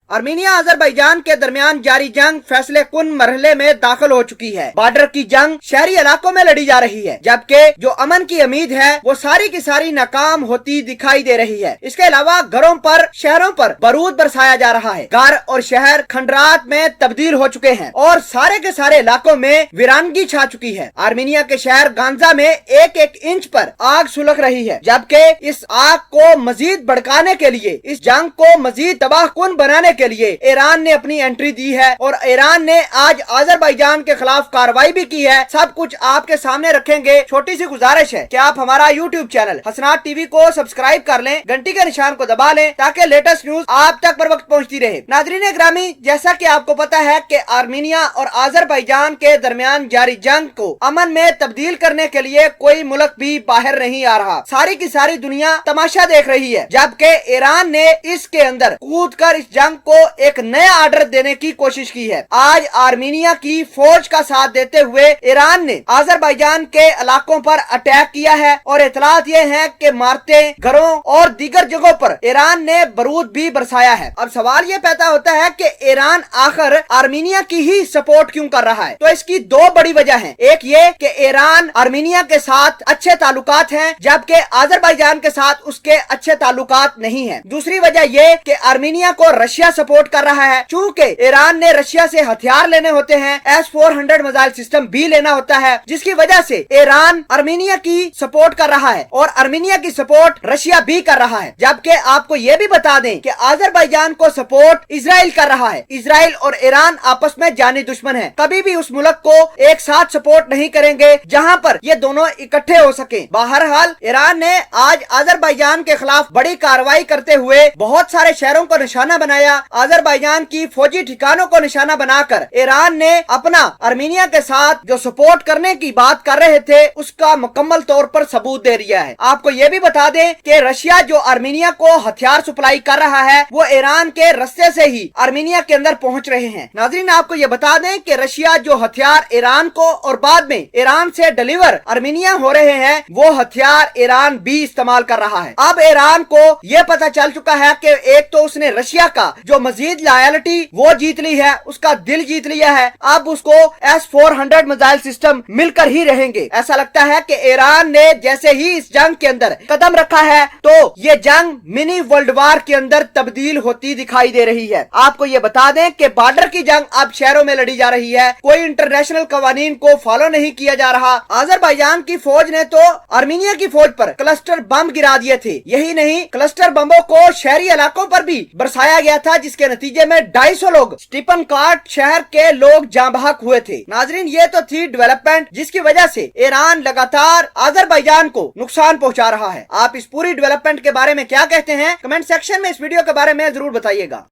Armenia Azerbaijan के दरमियान जारी जंग फैसले कुन मरहले में दाखिल हो चुकी है। बॉर्डर की जंग शहरी इलाकों में लड़ी जा रही है, जबकि जो अमन की उम्मीद है वो सारी की सारी नाकाम होती दिखाई दे रही है। इसके अलावा घरों पर, शहरों पर बारूद बरसाया जा रहा है। घर और शहर खंडरात में तब्दील हो चुके हैं और सारे के सारे इलाकों में वीरानगी छा चुकी है। आर्मीनिया के शहर गांजा में एक एक इंच पर आग सुलग रही है, जबकि इस आग को मजीद भड़काने के लिए, इस जंग को मजीद तबाहकुन बनाने के लिए ईरान ने अपनी एंट्री दी है और ईरान ने आज अजरबैजान के खिलाफ कार्रवाई भी की है। सब कुछ आपके सामने रखेंगे। छोटी सी गुजारिश है कि आप हमारा यूट्यूब चैनल हसनात टीवी को सब्सक्राइब कर लें, घंटी के निशान को दबा लें ताकि लेटेस्ट न्यूज आप तक पर वक्त पहुंचती रहे। नाजरीन ग्रामी, जैसा कि आपको पता है कि आर्मीनिया और अजरबैजान के दरमियान जारी जंग को अमन में तब्दील करने के लिए कोई मुल्क भी बाहर नहीं आ रहा। सारी की सारी दुनिया तमाशा देख रही है, जबकि ईरान ने इसके अंदर कूद कर इस जंग को एक नया आर्डर देने की कोशिश की है। आज आर्मीनिया की फौज का साथ देते हुए ईरान ने अजरबैजान के इलाकों पर अटैक किया है और इतलात ये है कि मारते घरों और दीगर जगहों पर ईरान ने बारूद भी बरसाया है। अब सवाल ये पैदा होता है कि ईरान आखिर आर्मीनिया की ही सपोर्ट क्यों कर रहा है? तो इसकी दो बड़ी वजह है। एक ये कि ईरान आर्मीनिया के साथ अच्छे ताल्लुकात हैं, जबकि अजरबैजान के साथ उसके अच्छे ताल्लुकात नहीं है। दूसरी वजह ये कि आर्मीनिया को रशिया सपोर्ट कर रहा है। चूंकि ईरान ने रशिया से हथियार लेने होते हैं, S-400 मिसाइल सिस्टम भी लेना होता है, जिसकी वजह से ईरान आर्मीनिया की सपोर्ट कर रहा है और आर्मीनिया की सपोर्ट रशिया भी कर रहा है। जबकि आपको ये भी बता दें कि अजरबैजान को सपोर्ट इजराइल कर रहा है। इजराइल और ईरान आपस में जानी दुश्मन है, कभी भी उस मुल्क को एक साथ सपोर्ट नहीं करेंगे जहां पर ये दोनों इकट्ठे हो सके। बहरहाल ईरान ने आज अजरबैजान के खिलाफ बड़ी कार्रवाई करते हुए बहुत सारे शहरों को निशाना बनाया। अजरबैजान की फौजी ठिकानों को निशाना बनाकर ईरान ने अपना आर्मीनिया के साथ जो सपोर्ट करने की बात कर रहे थे उसका मुकम्मल तौर पर सबूत दे दिया है। आपको ये भी बता दें कि रशिया जो आर्मीनिया को हथियार सप्लाई कर रहा है वो ईरान के रास्ते से ही आर्मीनिया के अंदर पहुंच रहे हैं। नाज़रीन, आपको ये बता दें कि रशिया जो हथियार ईरान को और बाद में ईरान से डिलीवर आर्मीनिया हो रहे हैं वो हथियार ईरान भी इस्तेमाल कर रहा है। अब ईरान को ये पता चल चुका है कि एक तो उसने रशिया का जो मजीद लॉयल्टी वो जीत ली है, उसका दिल जीत लिया है। अब उसको S-400 मिसाइल सिस्टम मिलकर ही रहेंगे। ऐसा लगता है कि ईरान ने जैसे ही इस जंग के अंदर कदम रखा है तो ये जंग मिनी वर्ल्ड वार के अंदर तब्दील होती दिखाई दे रही है। आपको ये बता दें कि बॉर्डर की जंग अब शहरों में लड़ी जा रही है, कोई इंटरनेशनल कवानीन को फॉलो नहीं किया जा रहा। अजरबैजान की फौज ने तो आर्मीनिया की फौज पर क्लस्टर बम गिरा दिए थे। यही नहीं, क्लस्टर बमों को शहरी इलाकों पर भी बरसाया गया था, जिसके नतीजे में 250 लोग स्टीफन कार्ट शहर के लोग जाँ बहक हुए थे। नाजरीन, ये तो थी डेवलपमेंट जिसकी वजह से ईरान लगातार अजरबैजान को नुकसान पहुंचा रहा है। आप इस पूरी डेवलपमेंट के बारे में क्या कहते हैं? कमेंट सेक्शन में इस वीडियो के बारे में जरूर बताइएगा।